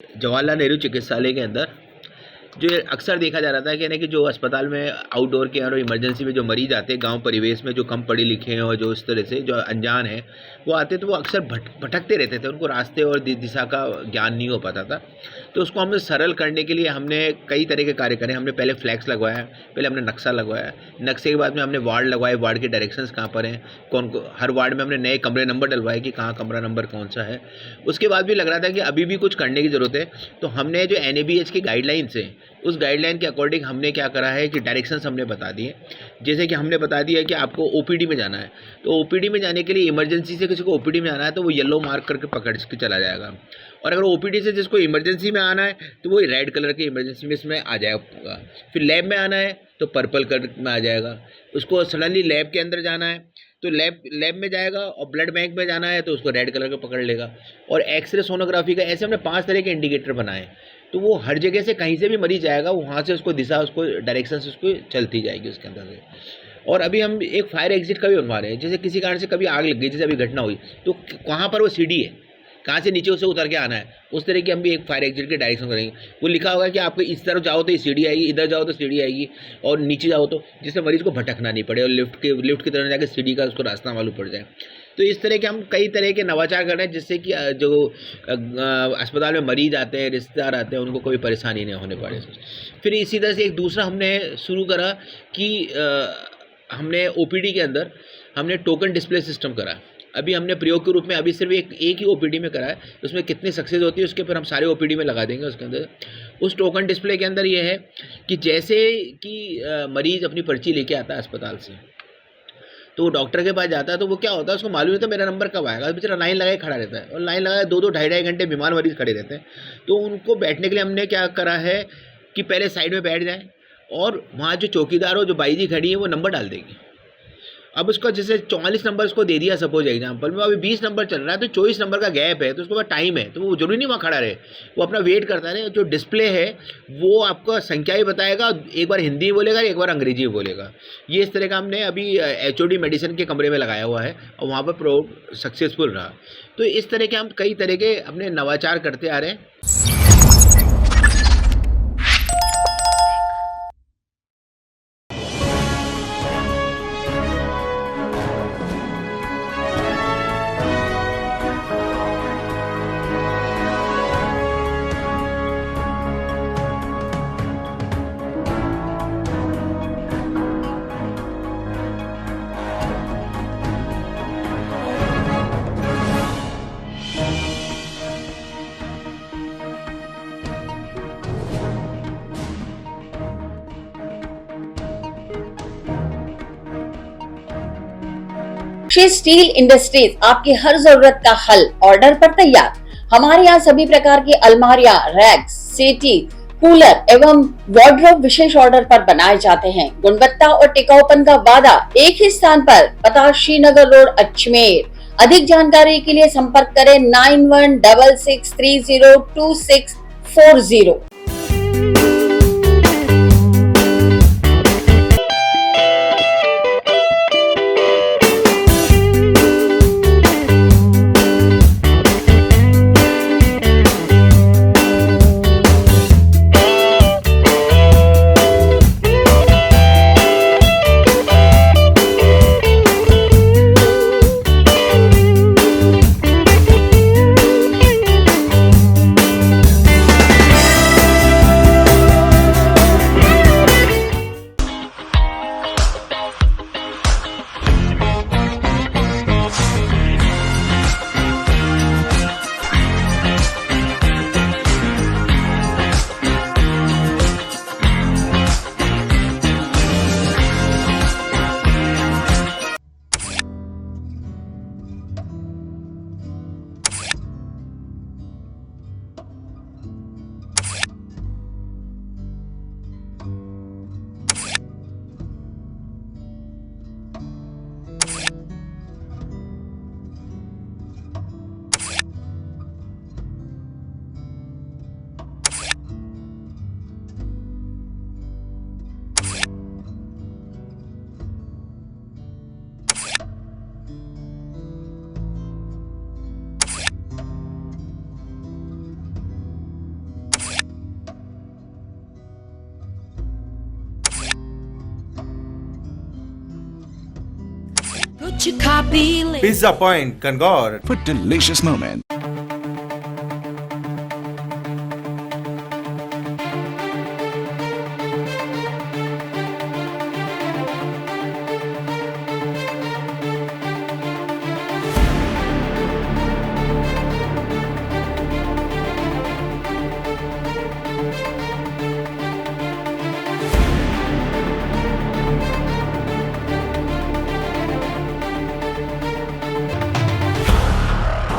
जवाहरलाल नेहरू चिकित्सालय के अंदर जो ये अक्सर देखा जा रहा था कि यानी कि जो अस्पताल में आउटडोर के और इमरजेंसी में जो मरीज आते हैं गांव परिवेश में, जो कम पढ़े लिखे हैं और जो इस तरह से जो अनजान हैं, वो आते तो वो अक्सर भटकते रहते थे, उनको रास्ते और दिशा का ज्ञान नहीं हो पाता था। तो उसको हमने सरल करने के लिए हमने कई तरह के कार्य करे। हमने पहले फ्लैक्स लगवाया, पहले हमने नक्शा लगवाया, नक्शे के बाद में हमने वार्ड लगवाए, वार्ड के डायरेक्शंस कहाँ पर हैं, कौन को हर वार्ड में हमने नए कमरे नंबर डलवाए कि कहाँ कमरा नंबर कौन सा है। उसके बाद भी लग रहा था कि अभी भी कुछ करने की ज़रूरत है, तो हमने जो NABH की गाइडलाइंस है, उस गाइडलाइन के अकॉर्डिंग हमने क्या करा है कि डायरेक्शंस हमने बता दिए। जैसे कि हमने बता दिया कि आपको OPD में जाना है, तो OPD में जाने के लिए इमरजेंसी से किसी को OPD में आना है तो वो येलो मार्क करके पकड़ के चला जाएगा, और अगर OPD से जिसको इमरजेंसी में आना है तो वो रेड कलर के इमरजेंसी में इसमें आ जाएगा। फिर लैब में आना है तो पर्पल कलर में आ जाएगा। उसको सडनली लैब के अंदर जाना है तो लैब में जाएगा, और ब्लड बैंक में जाना है तो उसको रेड कलर का पकड़ लेगा। और एक्सरे सोनोग्राफी का, ऐसे हमने 5 तरह के इंडिकेटर बनाए, तो वो हर जगह से कहीं से भी मरीज आएगा, वहाँ से उसको दिशा, उसको डायरेक्शन से उसको चलती जाएगी उसके अंदर से। और अभी हम एक फायर एग्जिट का भी बनवा रहे हैं। जैसे किसी कारण से कभी आग लग गई, जैसे अभी घटना हुई, तो कहाँ पर वो सीढ़ी है, कहाँ से नीचे उसे उतर के आना है, उस तरह की हम भी एक फायर एग्जिट के डायरेक्शन करेंगे। वो लिखा होगा कि आपको इस तरफ जाओ तो ये सीढ़ी आएगी, इधर जाओ तो सीढ़ी आएगी, और नीचे जाओ तो, जिससे मरीज को भटकना नहीं पड़े और लिफ्ट की तरफ जाकर सीढ़ी का उसको रास्ता मालूम पड़ जाए। तो इस तरह के हम कई तरह के नवाचार कर रहे हैं, जिससे कि जो अस्पताल में मरीज आते हैं, रिश्तेदार आते हैं, उनको कोई परेशानी नहीं होने पाए। फिर इसी तरह से एक दूसरा हमने शुरू करा कि हमने OPD के अंदर हमने टोकन डिस्प्ले सिस्टम करा। अभी हमने प्रयोग के रूप में अभी सिर्फ एक ही OPD में करा है, उसमें कितनी सक्सेस होती है उसके फिर हम सारे OPD में लगा देंगे। उसके अंदर उस टोकन डिस्प्ले के अंदर ये है कि जैसे कि मरीज़ अपनी पर्ची लेके आता है अस्पताल से, तो वो डॉक्टर के पास जाता है, तो वो क्या होता है, उसको मालूम नहीं था मेरा नंबर कब आएगा, बेचारा लाइन लगाए खड़ा रहता है, और लाइन लगाए 2-2 ढाई घंटे बीमार मरीज़ खड़े रहते हैं। तो उनको बैठने के लिए हमने क्या करा है कि पहले साइड में बैठ जाए, और वहाँ जो चौकीदार हो, जो बाई जी खड़ी है, वो नंबर डाल देगी। अब उसका जैसे 44 नंबर उसको दे दिया सपोज एग्जाम्पल में, अभी 20 नंबर चल रहा है, तो 24 नंबर का गैप है, तो उसके बाद टाइम है, तो वो जरूरी नहीं वहाँ खड़ा रहे, वो अपना वेट करता रहे। जो डिस्प्ले है वो आपको संख्या ही बताएगा, एक बार हिंदी बोलेगा, एक बार अंग्रेजी बोलेगा। ये इस तरह का हमने अभी HOD मेडिसिन के कमरे में लगाया हुआ है, और वहाँ पर प्रयोग सक्सेसफुल रहा। तो इस तरह के हम कई तरह के अपने नवाचार करते आ रहे हैं। श्री स्टील इंडस्ट्रीज आपकी हर जरूरत का हल ऑर्डर पर तैयार। हमारे यहाँ सभी प्रकार की अलमारियां, रैक्स, सेटी, कूलर एवं वार्डरोब विशेष ऑर्डर पर बनाए जाते हैं। गुणवत्ता और टिकाऊपन का वादा एक ही स्थान पर, पता श्रीनगर रोड, अजमेर। अधिक जानकारी के लिए संपर्क करें 9166302640। Chikabi Pizza Point, Kangor. for delicious moment.